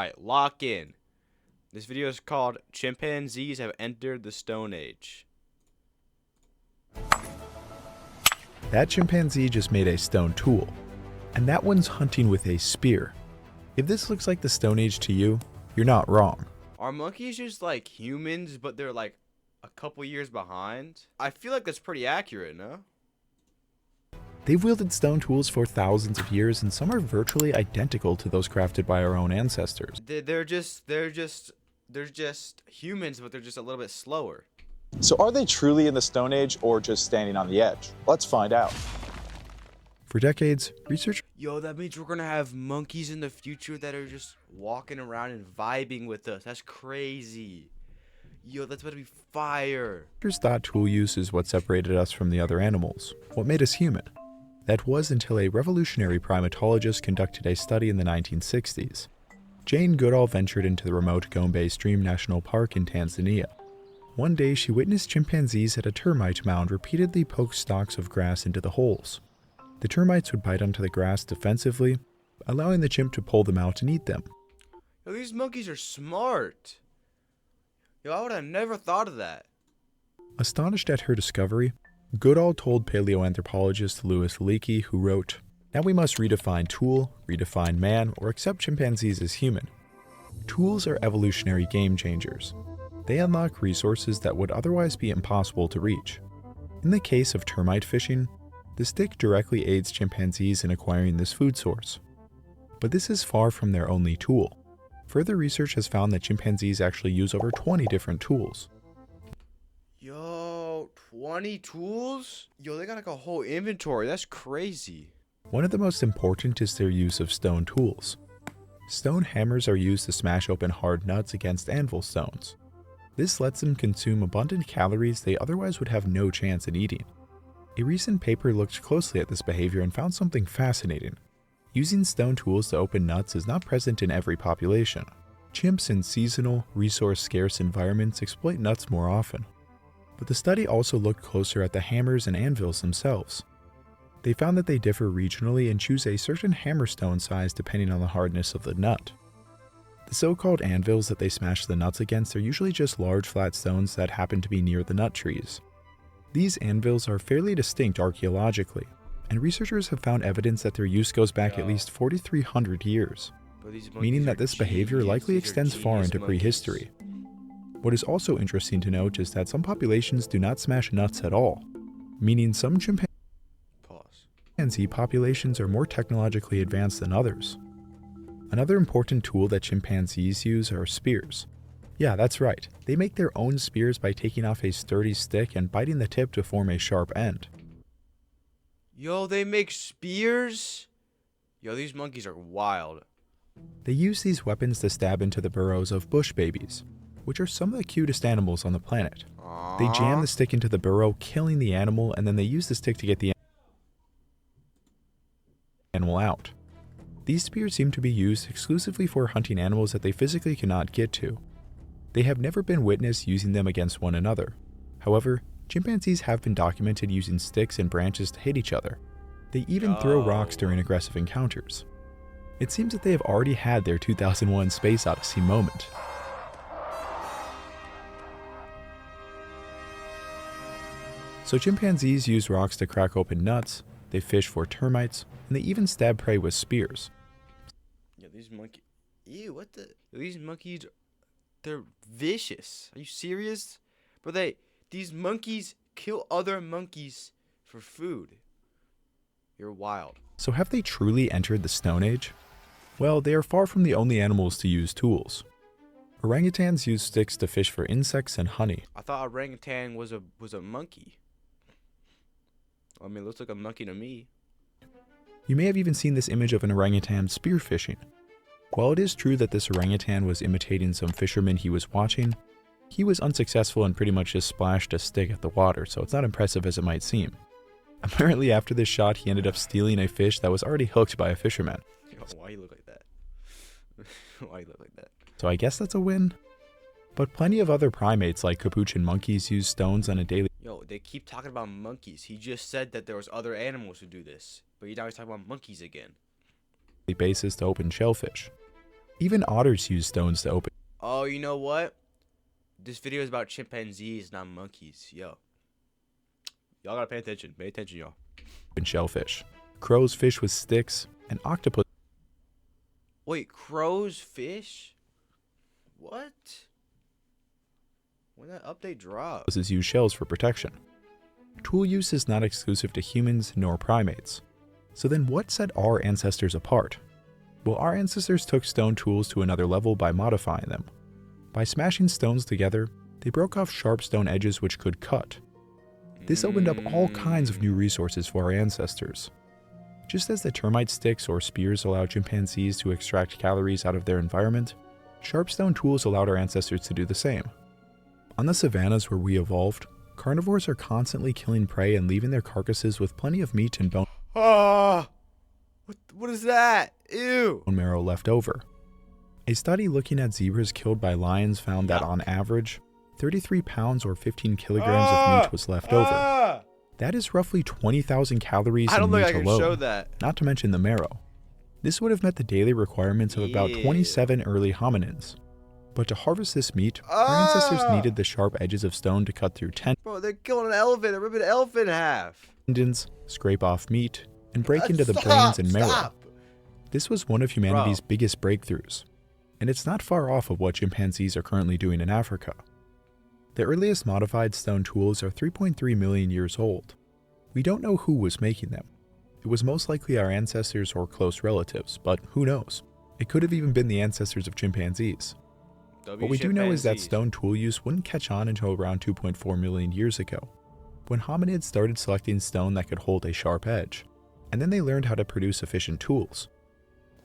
Alright, lock in. This video is called Chimpanzees Have Entered the Stone Age. That chimpanzee just made a stone tool, and that one's hunting with a spear. If this looks like the Stone Age to you, you're not wrong. Are monkeys just like humans, but they're like a couple years behind? I feel like that's pretty accurate, no? They've wielded stone tools for thousands of years, and some are virtually identical to those crafted by our own ancestors. They're just humans, but they're just a little bit slower. So are they truly in the Stone Age or just standing on the edge? Let's find out. For decades, researchers Yo, that means we're gonna have monkeys in the future that are just walking around and vibing with us. That's crazy. Yo, that's about to be fire. thought tool use is what separated us from the other animals, what made us human. That was until a revolutionary primatologist conducted a study in the 1960s. Jane Goodall ventured into the remote Gombe Stream National Park in Tanzania. One day, she witnessed chimpanzees at a termite mound repeatedly poke stalks of grass into the holes. The termites would bite onto the grass defensively, allowing the chimp to pull them out and eat them. Yo, these monkeys are smart. Yo, I would have never thought of that. Astonished at her discovery, Goodall told paleoanthropologist Louis Leakey, who wrote, "Now we must redefine tool, redefine man, or accept chimpanzees as human. Tools are evolutionary game changers. They unlock resources that would otherwise be impossible to reach. In the case of termite fishing, the stick directly aids chimpanzees in acquiring this food source. But this is far from their only tool. Further research has found that chimpanzees actually use over 20 different tools. Yo, 20 tools? Yo, they got like a whole inventory. That's crazy. One of the most important is their use of stone tools. Stone hammers are used to smash open hard nuts against anvil stones. This lets them consume abundant calories they otherwise would have no chance at eating. A recent paper looked closely at this behavior and found something fascinating. Using stone tools to open nuts is not present in every population. Chimps in seasonal, resource-scarce environments exploit nuts more often. But the study also looked closer at the hammers and anvils themselves. They found that they differ regionally and choose a certain hammerstone size depending on the hardness of the nut. The so-called anvils that they smash the nuts against are usually just large flat stones that happen to be near the nut trees. These anvils are fairly distinct archaeologically, and researchers have found evidence that their use goes back at least 4,300 years, meaning that this behavior likely extends far into prehistory. What is also interesting to note is that some populations do not smash nuts at all, meaning some chimpanzee populations are more technologically advanced than others. Another important tool that chimpanzees use are spears. Yeah, that's right. They make their own spears by taking off a sturdy stick and biting the tip to form a sharp end. Yo, they make spears? Yo, these monkeys are wild. They use these weapons to stab into the burrows of bush babies, which are some of the cutest animals on the planet. They jam the stick into the burrow, killing the animal, and then they use the stick to get the animal out. These spears seem to be used exclusively for hunting animals that they physically cannot get to. They have never been witnessed using them against one another. However, chimpanzees have been documented using sticks and branches to hit each other. They even throw rocks during aggressive encounters. It seems that they have already had their 2001 Space Odyssey moment. So chimpanzees use rocks to crack open nuts, they fish for termites, and they even stab prey with spears. Yo, these monkeys. Ew, what the? These monkeys, they're vicious. Are you serious? But these monkeys kill other monkeys for food. You're wild. So have they truly entered the Stone Age? Well, they are far from the only animals to use tools. Orangutans use sticks to fish for insects and honey. I thought orangutan was a monkey. I mean, it looks like a monkey to me. You may have even seen this image of an orangutan spearfishing. While it is true that this orangutan was imitating some fisherman he was watching, he was unsuccessful and pretty much just splashed a stick at the water, so it's not impressive as it might seem. Apparently after this shot, he ended up stealing a fish that was already hooked by a fisherman. Yo, why you look like that? Why you look like that? So I guess that's a win. But plenty of other primates like capuchin monkeys use stones on a daily Yo, they keep talking about monkeys. He just said that there was other animals who do this, but now he's talking about monkeys again. basis to open shellfish. Even otters use stones to open Oh, you know what? This video is about chimpanzees, not monkeys. Yo. Y'all gotta pay attention. Pay attention, y'all. shellfish. Crows fish with sticks, and octopus Wait, crows fish? What? When that update dropped? use shells for protection. Tool use is not exclusive to humans nor primates. So then what set our ancestors apart? Well, our ancestors took stone tools to another level by modifying them. By smashing stones together, they broke off sharp stone edges which could cut. This opened up all kinds of new resources for our ancestors. Just as the termite sticks or spears allowed chimpanzees to extract calories out of their environment, sharp stone tools allowed our ancestors to do the same. On the savannas where we evolved, carnivores are constantly killing prey and leaving their carcasses with plenty of meat and bone What is that? Ew. marrow left over. A study looking at zebras killed by lions found that on average, 33 pounds or 15 kilograms of meat was left over. That is roughly 20,000 calories I don't in meat think I can alone, show that. not to mention the marrow. This would have met the daily requirements of about 27 early hominins. But to harvest this meat, our ancestors needed the sharp edges of stone to cut through Bro, they're killing an elephant. They're ripping an elephant in half. tendons, scrape off meat, and break into the brains and marrow. Stop. This was one of humanity's biggest breakthroughs, and it's not far off of what chimpanzees are currently doing in Africa. The earliest modified stone tools are 3.3 million years old. We don't know who was making them. It was most likely our ancestors or close relatives, but who knows? It could have even been the ancestors of chimpanzees. What we do know is that stone tool use wouldn't catch on until around 2.4 million years ago, when hominids started selecting stone that could hold a sharp edge, and then they learned how to produce efficient tools.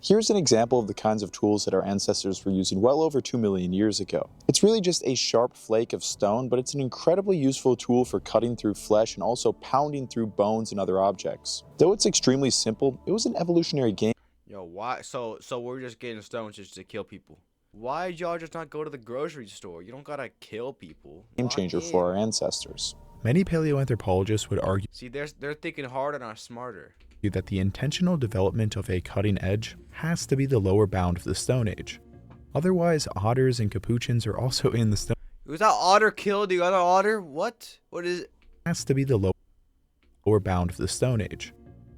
Here's an example of the kinds of tools that our ancestors were using well over 2 million years ago. It's really just a sharp flake of stone, but it's an incredibly useful tool for cutting through flesh and also pounding through bones and other objects. Though it's extremely simple, it was an evolutionary game Yo, why? So we're just getting stones just to kill people. Why y'all just not go to the grocery store? You don't gotta kill people. changer for our ancestors. Many paleoanthropologists would argue See, they're thinking harder, not smarter. that the intentional development of a cutting edge has to be the lower bound of the Stone Age. Otherwise, otters and capuchins are also in the Stone Was that otter killed the other otter? What? What is it? has to be the lower bound of the Stone Age.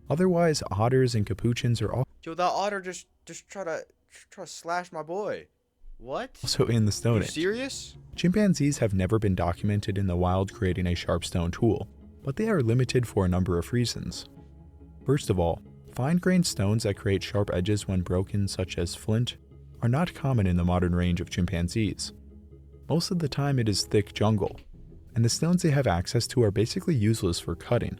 Otherwise, otters and capuchins are Yo, that otter just try to slash my boy. What? also in the Stone You Age. serious? Chimpanzees have never been documented in the wild creating a sharp stone tool, but they are limited for a number of reasons. First of all, fine-grained stones that create sharp edges when broken, such as flint, are not common in the modern range of chimpanzees. Most of the time it is thick jungle, and the stones they have access to are basically useless for cutting.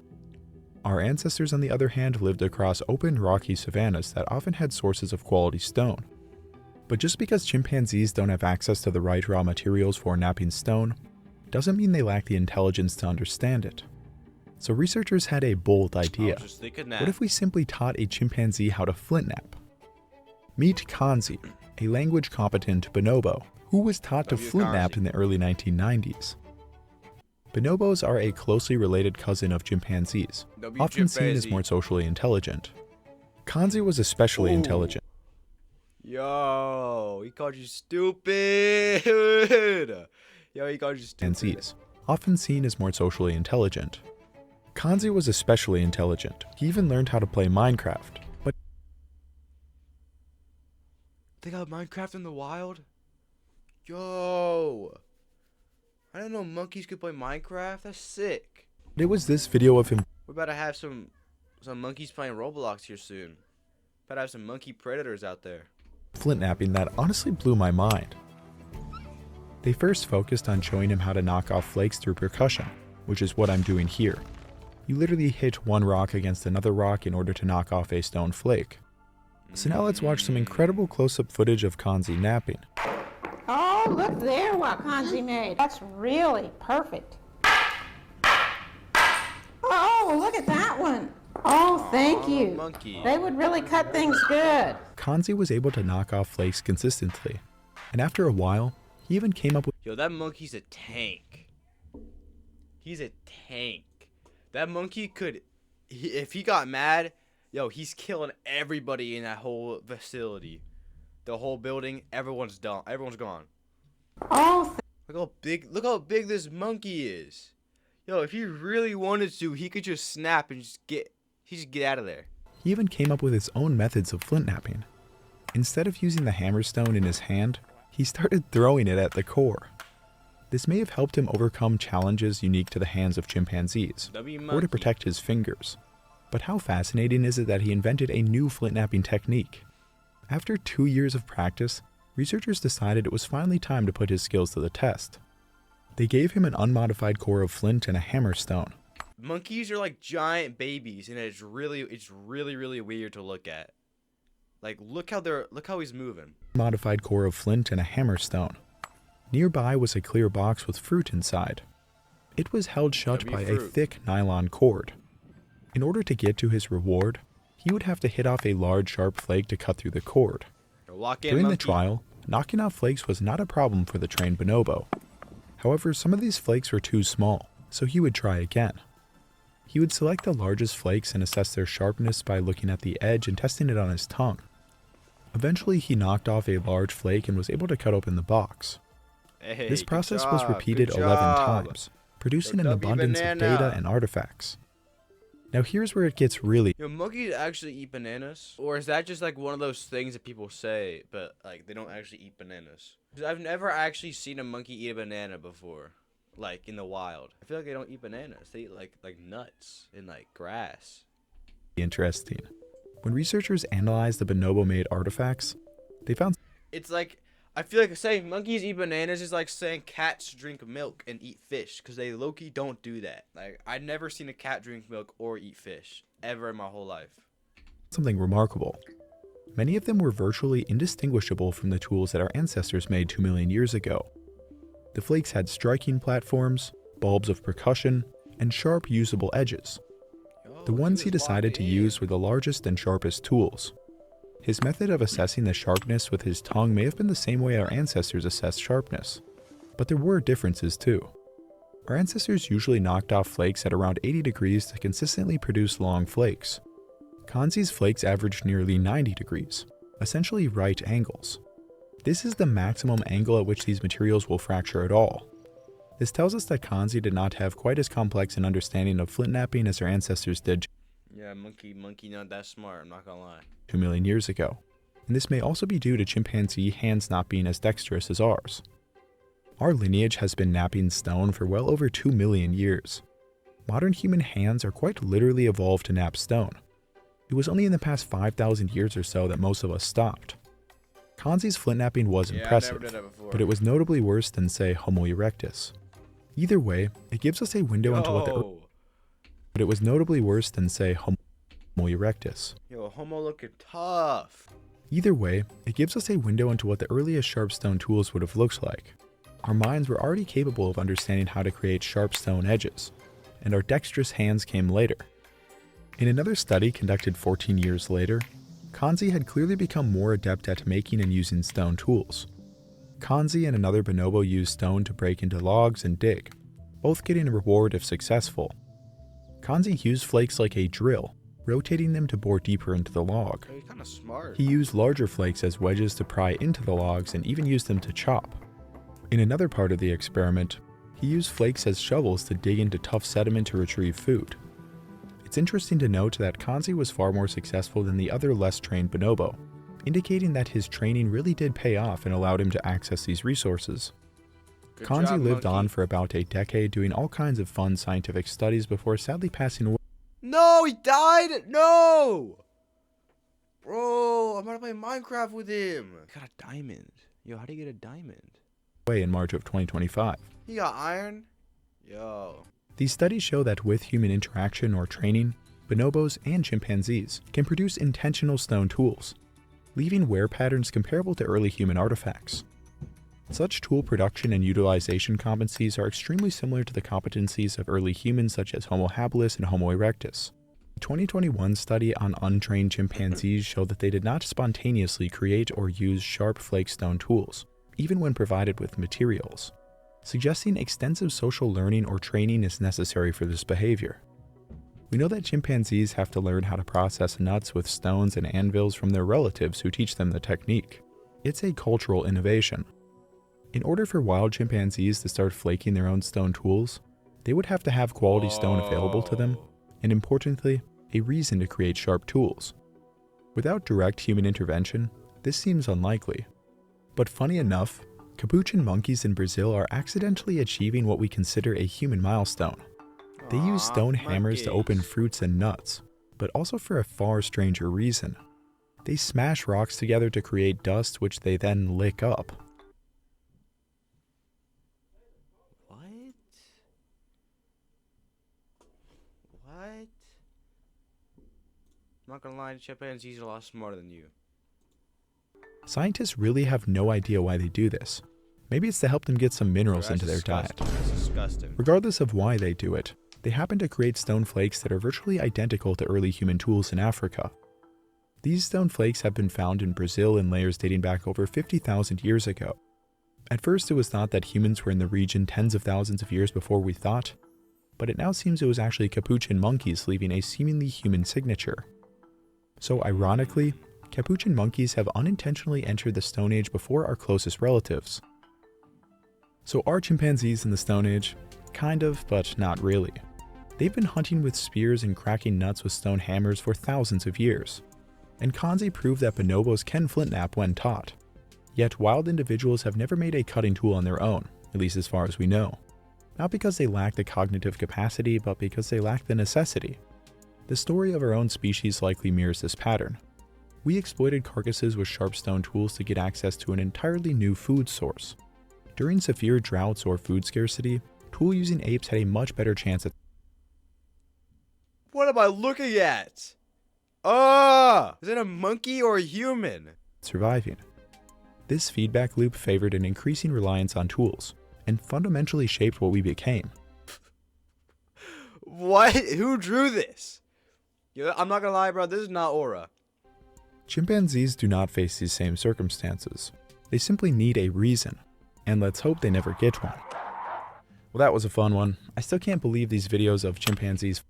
Our ancestors, on the other hand, lived across open, rocky savannas that often had sources of quality stone. But just because chimpanzees don't have access to the right raw materials for knapping stone, doesn't mean they lack the intelligence to understand it. So researchers had a bold idea. I was just thinking that. What if we simply taught a chimpanzee how to flint knap? Meet Kanzi, a language-competent bonobo, who was taught to flint knap in the early 1990s. Bonobos are a closely related cousin of chimpanzees, often seen as more socially intelligent. Kanzi was especially intelligent. Yo, he called you stupid. Yo, he called you stupid. Chimpanzees, often seen as more socially intelligent. Kanzi was especially intelligent. He even learned how to play Minecraft, but They got Minecraft in the wild? Yo. I didn't know monkeys could play Minecraft. That's sick. it was this video of him We're about to have some monkeys playing Roblox here soon. About to have some monkey predators out there. flint knapping that honestly blew my mind. They first focused on showing him how to knock off flakes through percussion, which is what I'm doing here. You literally hit one rock against another rock in order to knock off a stone flake. So now let's watch some incredible close-up footage of Kanzi napping. Oh, look there what Kanzi made. That's really perfect. Oh, look at that one. Oh, thank you. Monkey. They would really cut things good. Kanzi was able to knock off flakes consistently, and after a while, he even came up with Yo, that monkey's a tank. He's a tank. That monkey could, if he got mad, yo, he's killing everybody in that whole facility. the whole building, everyone's done. Everyone's gone. Oh, Look how big this monkey is. Yo, if he really wanted to, he could just snap and just get out of there. He even came up with his own methods of flint knapping. Instead of using the hammerstone in his hand, he started throwing it at the core. This may have helped him overcome challenges unique to the hands of chimpanzees, or to protect his fingers. But how fascinating is it that he invented a new flint knapping technique? After 2 years of practice, researchers decided it was finally time to put his skills to the test. They gave him an unmodified core of flint and a hammerstone. Monkeys are like giant babies, and it's really weird to look at. Like, look how he's moving. Modified core of flint and a hammerstone. Nearby was a clear box with fruit inside. It was held shut by a thick nylon cord. In order to get to his reward, he would have to hit off a large sharp flake to cut through the cord. During the trial, knocking off flakes was not a problem for the trained bonobo. However, some of these flakes were too small, so he would try again. He would select the largest flakes and assess their sharpness by looking at the edge and testing it on his tongue. Eventually, he knocked off a large flake and was able to cut open the box. Hey, this process was repeated 11 times, producing an abundance of data and artifacts. Now here's where it gets really... Yo, monkeys actually eat bananas? Or is that just like one of those things that people say, but like they don't actually eat bananas? 'Cause I've never actually seen a monkey eat a banana before, like in the wild. I feel like they don't eat bananas. They eat like nuts and like grass. Interesting. When researchers analyzed the bonobo-made artifacts, they found... It's like, I feel like saying monkeys eat bananas is like saying cats drink milk and eat fish, because they low-key don't do that. Like, I've never seen a cat drink milk or eat fish, ever in my whole life. Something remarkable. Many of them were virtually indistinguishable from the tools that our ancestors made 2 million years ago. The flakes had striking platforms, bulbs of percussion, and sharp usable edges. The ones he decided to use were the largest and sharpest tools. His method of assessing the sharpness with his tongue may have been the same way our ancestors assessed sharpness, but there were differences too. Our ancestors usually knocked off flakes at around 80 degrees to consistently produce long flakes. Kanzi's flakes averaged nearly 90 degrees, essentially right angles. This is the maximum angle at which these materials will fracture at all. This tells us that Kanzi did not have quite as complex an understanding of flint knapping as our ancestors did. Yeah, monkey not that smart, I'm not gonna lie. 2 million years ago. And this may also be due to chimpanzee hands not being as dexterous as ours. Our lineage has been knapping stone for well over 2 million years. Modern human hands are quite literally evolved to knap stone. It was only in the past 5,000 years or so that most of us stopped. Kanzi's flint knapping was impressive, but it was notably worse than, say, Homo erectus. Either way, it gives us a window into what but it was notably worse than, say, Homo erectus. Yo, Homo looking tough. Either way, it gives us a window into what the earliest sharp stone tools would have looked like. Our minds were already capable of understanding how to create sharp stone edges, and our dexterous hands came later. In another study conducted 14 years later, Kanzi had clearly become more adept at making and using stone tools. Kanzi and another bonobo used stone to break into logs and dig, both getting a reward if successful. Kanzi used flakes like a drill, rotating them to bore deeper into the log. He's kind of smart. He used larger flakes as wedges to pry into the logs and even used them to chop. In another part of the experiment, he used flakes as shovels to dig into tough sediment to retrieve food. It's interesting to note that Kanzi was far more successful than the other less trained bonobo, indicating that his training really did pay off and allowed him to access these resources. Kanzi lived on for about a decade doing all kinds of fun scientific studies before sadly passing away. No, he died? No! Bro, I'm gonna play Minecraft with him. He got a diamond. Yo, how do you get a diamond? In March of 2025. He got iron? Yo. These studies show that with human interaction or training, bonobos and chimpanzees can produce intentional stone tools, leaving wear patterns comparable to early human artifacts. Such tool production and utilization competencies are extremely similar to the competencies of early humans such as Homo habilis and Homo erectus. A 2021 study on untrained chimpanzees showed that they did not spontaneously create or use sharp flake stone tools, even when provided with materials, suggesting extensive social learning or training is necessary for this behavior. We know that chimpanzees have to learn how to process nuts with stones and anvils from their relatives who teach them the technique. It's a cultural innovation. In order for wild chimpanzees to start flaking their own stone tools, they would have to have quality stone available to them, and importantly, a reason to create sharp tools. Without direct human intervention, this seems unlikely. But funny enough, capuchin monkeys in Brazil are accidentally achieving what we consider a human milestone. They use stone hammers to open fruits and nuts, but also for a far stranger reason. They smash rocks together to create dust which they then lick up. What? What? I'm not gonna lie, chimpanzees are a lot smarter than you. Scientists really have no idea why they do this. Maybe it's to help them get some minerals into their diet. That's disgusting. Regardless of why they do it, they happen to create stone flakes that are virtually identical to early human tools in Africa. These stone flakes have been found in Brazil in layers dating back over 50,000 years ago. At first it was thought that humans were in the region tens of thousands of years before we thought, but it now seems it was actually capuchin monkeys leaving a seemingly human signature. So ironically, capuchin monkeys have unintentionally entered the Stone Age before our closest relatives. So are chimpanzees in the Stone Age? Kind of, but not really. They've been hunting with spears and cracking nuts with stone hammers for thousands of years. And Kanzi proved that bonobos can flint-knap when taught. Yet wild individuals have never made a cutting tool on their own, at least as far as we know. Not because they lack the cognitive capacity, but because they lack the necessity. The story of our own species likely mirrors this pattern. We exploited carcasses with sharp stone tools to get access to an entirely new food source. During severe droughts or food scarcity, tool-using apes had a much better chance at What am I looking at? Is it a monkey or a human? surviving. This feedback loop favored an increasing reliance on tools, and fundamentally shaped what we became. What? Who drew this? Yeah, I'm not gonna lie, bro. This is not Aura. Chimpanzees do not face these same circumstances. They simply need a reason, and let's hope they never get one. Well, that was a fun one. I still can't believe these videos of chimpanzees.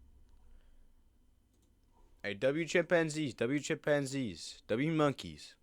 Hey, W chimpanzees, W monkeys.